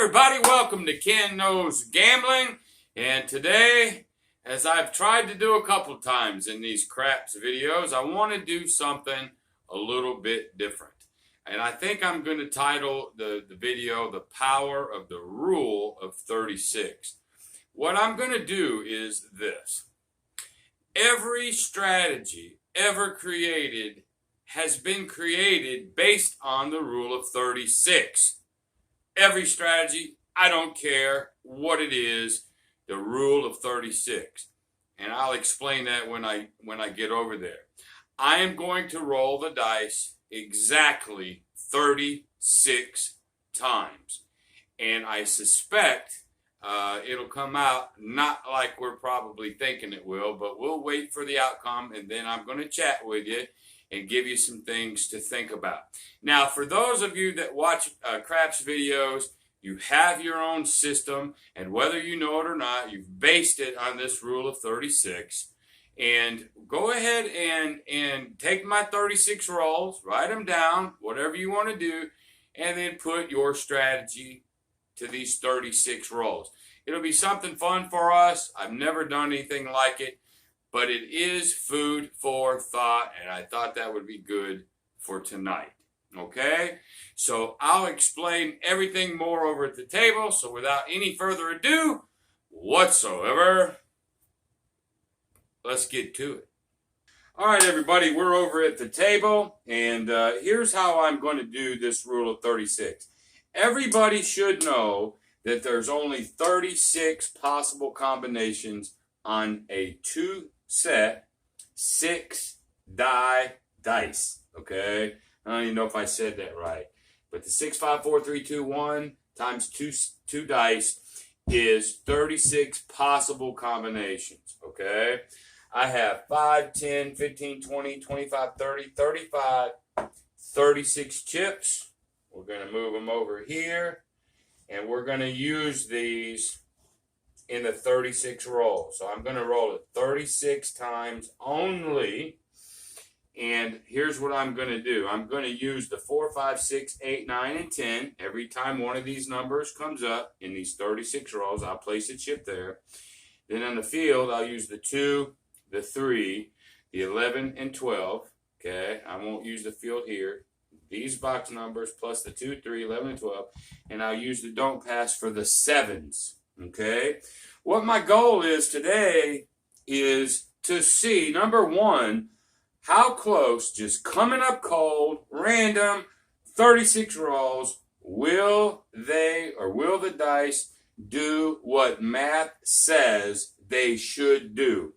everybody, welcome to Ken Knows Gambling. And today, as I've tried to do a couple times in these craps videos, I want to do something a little bit different. And I think I'm going to title the video, The Power of the Rule of 36. What I'm going to do is this. Every strategy ever created has been created based on the rule of 36. Every strategy, I don't care what it is, the rule of 36. And I'll explain that when I get over there. I am going to roll the dice exactly 36 times. And I suspect it'll come out not like we're probably thinking it will, but we'll wait for the outcome, and then I'm going to chat with you and give you some things to think about. Now, for those of you that watch craps videos, you have your own system, and whether you know it or not, you've based it on this rule of 36. And go ahead and take my 36 rolls, write them down, whatever you want to do, and then put your strategy to these 36 rolls. It'll be something fun for us. I've never done anything like it, but it is food for thought, and I thought that would be good for tonight. Okay? So I'll explain everything more over at the table. So without any further ado whatsoever, let's get to it. All right, everybody, we're over at the table, and here's how I'm going to do this rule of 36. Everybody should know that there's only 36 possible combinations on a two-set 6-die dice, okay? I don't even know if I said that right. But the 6, 5, 4, 3, 2, 1 times two dice is 36 possible combinations, okay? I have 5, 10, 15, 20, 25, 30, 35, 36 chips. We're going to move them over here, and we're going to use these in the 36 rolls. So I'm going to roll it 36 times only, and here's what I'm going to do. I'm going to use the 4, 5, 6, 8, 9, and 10. Every time one of these numbers comes up in these 36 rolls, I'll place a chip there. Then on the field, I'll use the 2, the 3, the 11, and 12. Okay, I won't use the field here. These box numbers plus the 2, 3, 11, and 12. And I'll use the don't pass for the 7s. Okay? What my goal is today is to see, number one, how close, just coming up cold, random, 36 rolls, will the dice do what math says they should do?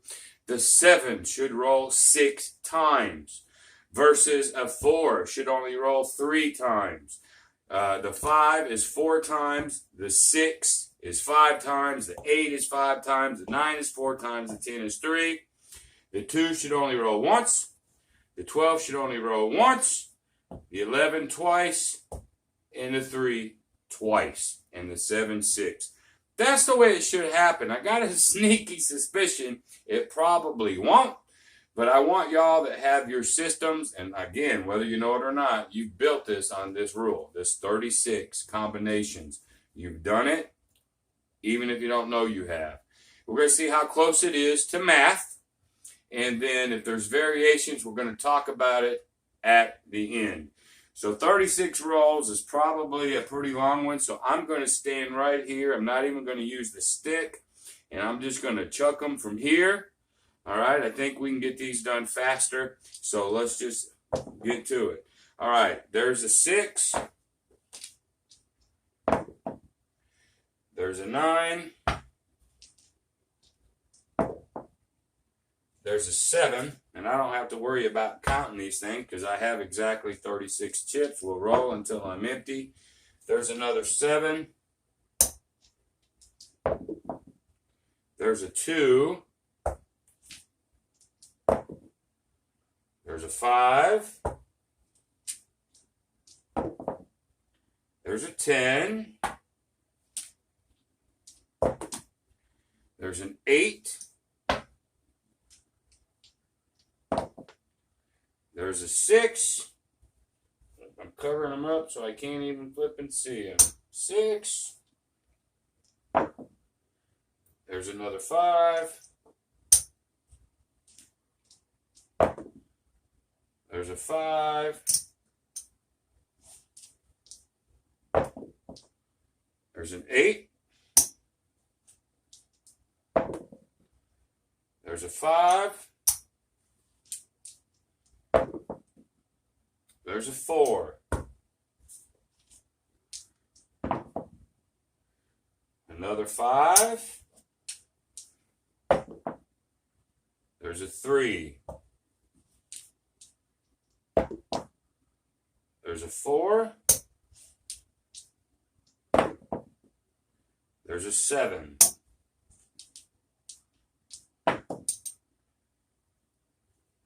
The 7 should roll 6 times. Versus a 4 should only roll 3 times. The 5 is 4 times. The 6 is 5 times. The 8 is 5 times. The 9 is 4 times. The 10 is 3. The 2 should only roll once. The 12 should only roll once. The 11 twice. And the 3 twice. And the 7, 6. That's the way it should happen. I got a sneaky suspicion it probably won't. But I want y'all that have your systems, and again, whether you know it or not, you've built this on this rule, this 36 combinations. You've done it, even if you don't know you have. We're going to see how close it is to math, and then if there's variations, we're going to talk about it at the end. So 36 rolls is probably a pretty long one, so I'm going to stand right here. I'm not even going to use the stick, and I'm just going to chuck them from here. All right, I think we can get these done faster, so let's just get to it. All right, there's a 6. There's a 9. There's a 7, and I don't have to worry about counting these things because I have exactly 36 chips. We'll roll until I'm empty. There's another 7. There's a 2. There's a 5. There's a 10. There's an 8. There's a 6. I'm covering them up so I can't even flip and see them. 6. There's another 5. There's a 5. There's an 8. There's a 5. There's a 4. Another 5. There's a 3. There's a 4. There's a 7.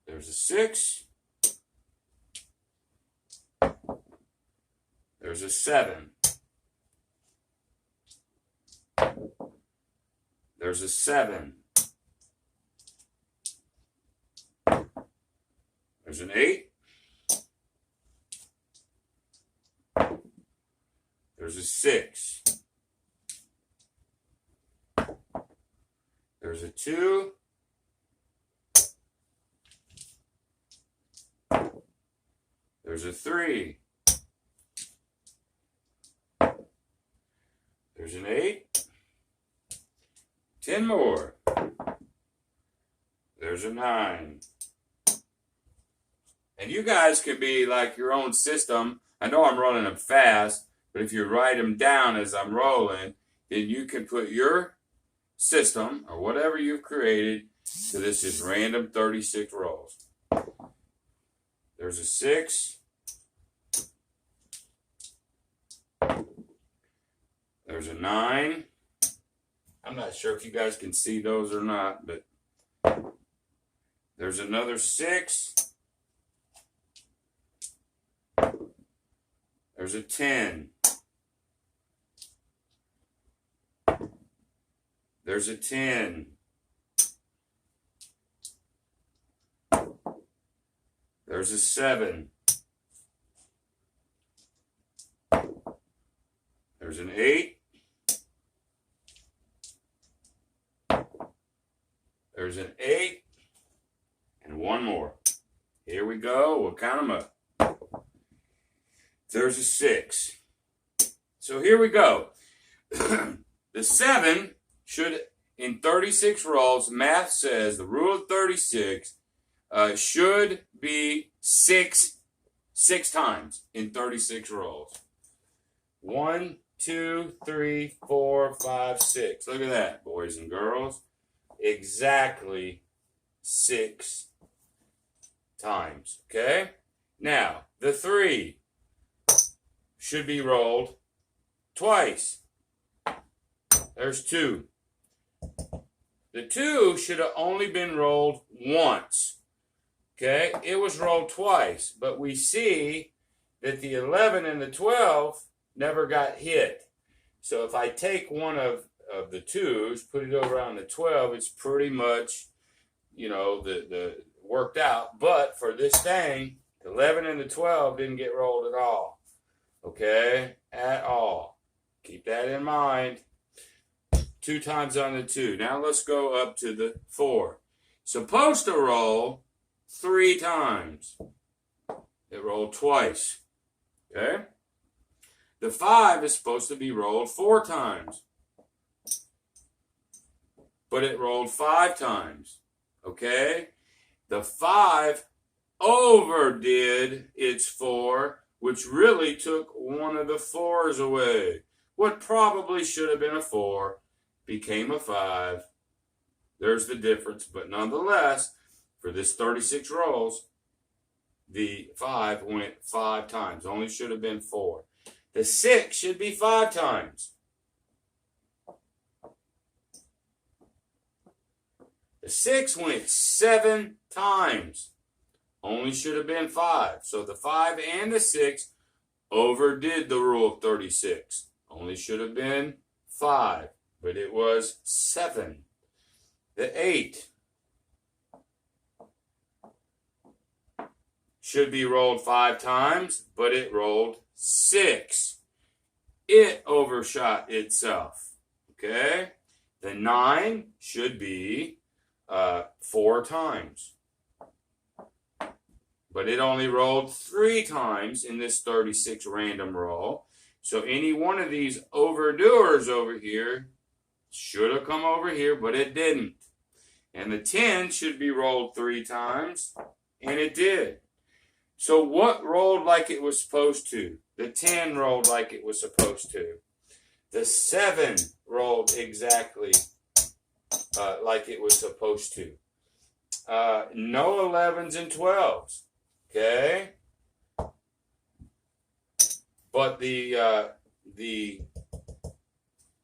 There's a 6. There's a 7. There's a 7. There's an 8. There's a 6. There's a 2. There's a 3. There's an 8. 10 more. There's a 9. And you guys can be like your own system. I know I'm running them fast, but if you write them down as I'm rolling, then you can put your system or whatever you've created. So this is random 36 rolls. There's a 6. There's a 9. I'm not sure if you guys can see those or not, but there's another 6. There's a 10. There's a 10. There's a 7. There's an 8. There's an 8. And one more. Here we go. We'll count them up. There's a 6. So here we go. The 7 should, in 36 rolls, math says the rule of 36 should be 6 times in 36 rolls. 1, 2, 3, 4, 5, 6. Look at that, boys and girls. Exactly 6 times. Okay? Now, the 3 should be rolled twice. There's 2. The 2 should have only been rolled once. Okay? It was rolled twice, but we see that the 11 and the 12 never got hit. So if I take one of the 2s, put it over on the 12, it's pretty much, you know, the worked out. But for this thing, the 11 and the 12 didn't get rolled at all. Okay? At all. Keep that in mind. 2 times on the 2. Now let's go up to the 4. Supposed to roll 3 times. It rolled twice. Okay? The 5 is supposed to be rolled 4 times. But it rolled 5 times. Okay? The 5 overdid its 4, which really took one of the 4s away. What probably should have been a 4 became a 5. There's the difference. But nonetheless, for this 36 rolls, the 5 went 5 times. Only should have been 4. The 6 should be 5 times. The 6 went 7 times. Only should have been 5. So the 5 and the 6 overdid the rule of 36. Only should have been 5. But it was 7. The 8 should be rolled 5 times, but it rolled 6. It overshot itself. Okay? The 9 should be 4 times. But it only rolled 3 times in this 36 random roll. So any one of these overdoers over here should have come over here, but it didn't. And the 10 should be rolled 3 times, and it did. So what rolled like it was supposed to? The 10 rolled like it was supposed to. The 7 rolled exactly like it was supposed to. No 11s and 12s. Okay? But the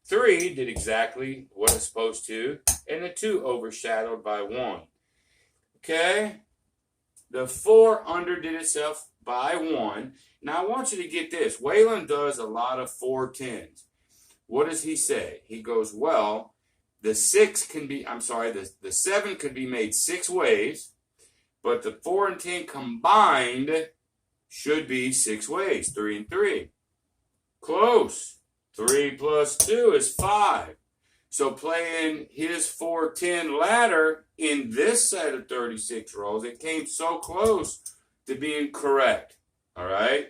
3 did exactly what it's supposed to, and the 2 overshadowed by 1. Okay? The 4 underdid itself by 1. Now, I want you to get this. Waylon does a lot of 4 10s. What does he say? He goes, well, the 7 could be made 6 ways, but the 4 and 10 combined should be 6 ways, 3 and 3. Close. 3 plus 2 is 5. So playing his 4-10 ladder in this set of 36 rolls, it came so close to being correct. All right?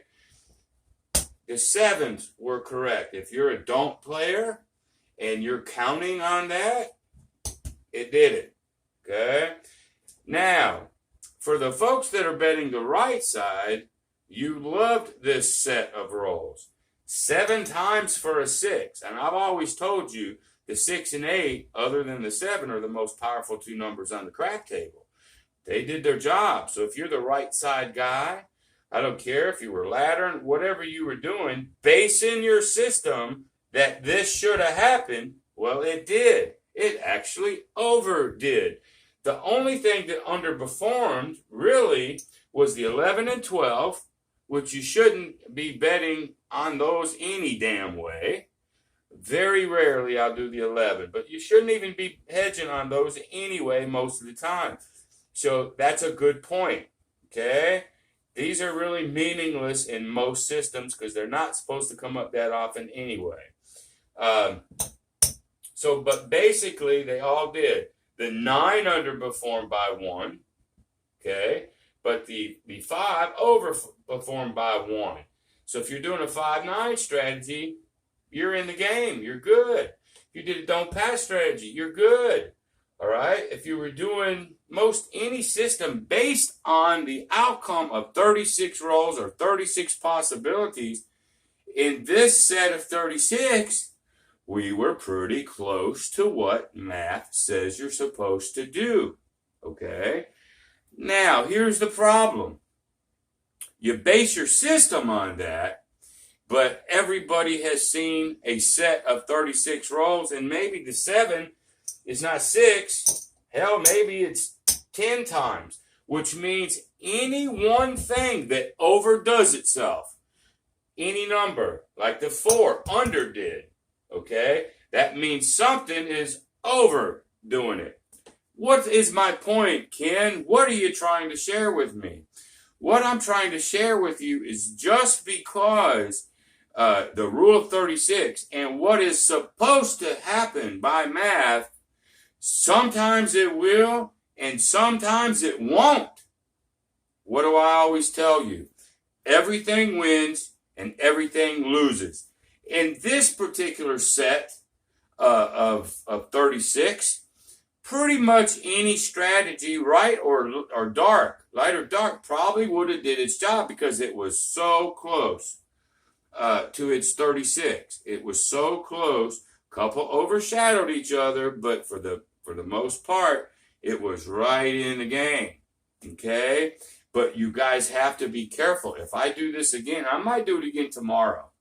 The 7s were correct. If you're a don't player and you're counting on that, it did it. Okay? Now, for the folks that are betting the right side, you loved this set of rolls. 7 times for a 6. And I've always told you the 6 and 8, other than the 7, are the most powerful 2 numbers on the crack table. They did their job. So if you're the right side guy, I don't care if you were laddering, whatever you were doing, base in your system that this should have happened. Well, it did. It actually overdid. The only thing that underperformed really was the 11 and 12, which you shouldn't be betting on those any damn way. Very rarely I'll do the 11, but you shouldn't even be hedging on those anyway most of the time. So that's a good point, okay? These are really meaningless in most systems because they're not supposed to come up that often anyway. But basically they all did. The 9 underperformed by 1, okay? But the 5 overperformed by 1. So if you're doing a 5-9 strategy, you're in the game. You're good. If you did a don't pass strategy, you're good. All right? If you were doing most any system based on the outcome of 36 rolls or 36 possibilities, in this set of 36, we were pretty close to what math says you're supposed to do. Okay? Now, here's the problem. You base your system on that, but everybody has seen a set of 36 rolls, and maybe the 7 is not 6. Hell, maybe it's 10 times, which means any one thing that overdoes itself, any number, like the 4 underdid, okay? That means something is overdoing it. What is my point, Ken? What are you trying to share with me? What I'm trying to share with you is just because the rule of 36 and what is supposed to happen by math, sometimes it will and sometimes it won't. What do I always tell you? Everything wins and everything loses. In this particular set of 36, pretty much any strategy, right or dark, light or dark, probably would have did its job because it was so close to its 36. It was so close. Couple overshadowed each other, but for the most part, it was right in the game. Okay? But you guys have to be careful. If I do this again, I might do it again tomorrow,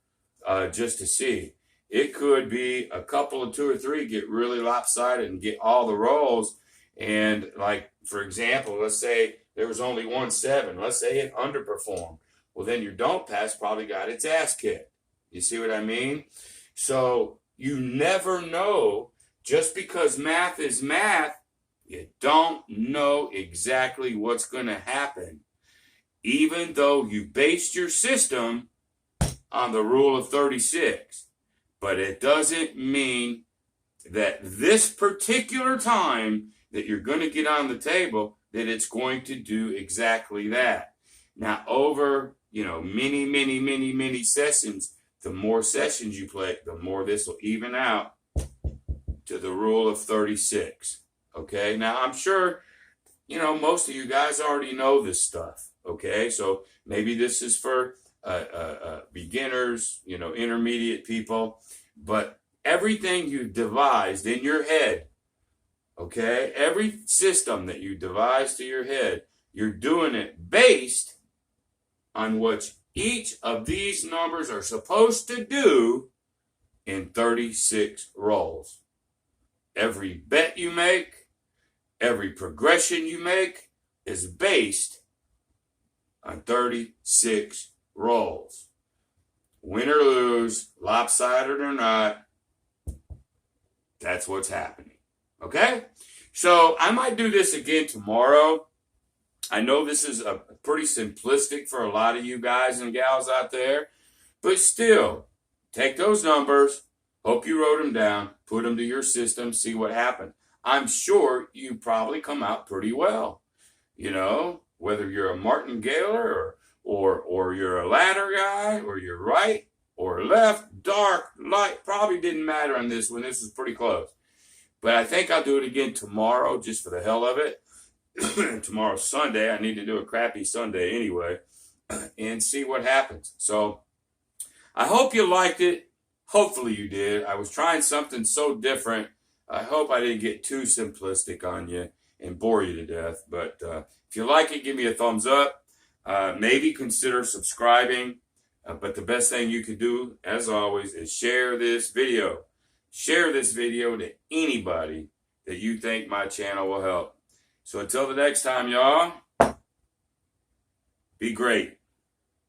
just to see. It could be a couple of 2 or 3 get really lopsided and get all the rolls. And like, for example, let's say there was only 1 7. Let's say it underperformed. Well, then your don't pass probably got its ass kicked. You see what I mean? So you never know. Just because math is math, you don't know exactly what's going to happen. Even though you based your system on the rule of 36. But it doesn't mean that this particular time that you're going to get on the table, that it's going to do exactly that. Now, over, many sessions, the more sessions you play, the more this will even out to the rule of 36. Okay, now I'm sure, most of you guys already know this stuff. Okay, so maybe this is for beginners, intermediate people, but everything you devised in your head, okay, every system that you devised to your head, you're doing it based on what each of these numbers are supposed to do in 36 rolls. Every bet you make, every progression you make is based on 36 rolls. Win or lose, lopsided or not, that's what's happening. Okay? So I might do this again tomorrow. I know this is a pretty simplistic for a lot of you guys and gals out there, but still, take those numbers, hope you wrote them down, put them to your system, see what happened. I'm sure you probably come out pretty well. Whether you're a martingale or you're a ladder guy, or you're right or left, dark, light, probably didn't matter on this one. This is pretty close. But I think I'll do it again tomorrow just for the hell of it. Tomorrow's Sunday. I need to do a crappy Sunday anyway and see what happens. So I hope you liked it. Hopefully you did. I was trying something so different. I hope I didn't get too simplistic on you and bore you to death. But if you like it, give me a thumbs up. Maybe consider subscribing. But the best thing you can do, as always, is share this video. Share this video to anybody that you think my channel will help. So until the next time, y'all, be great.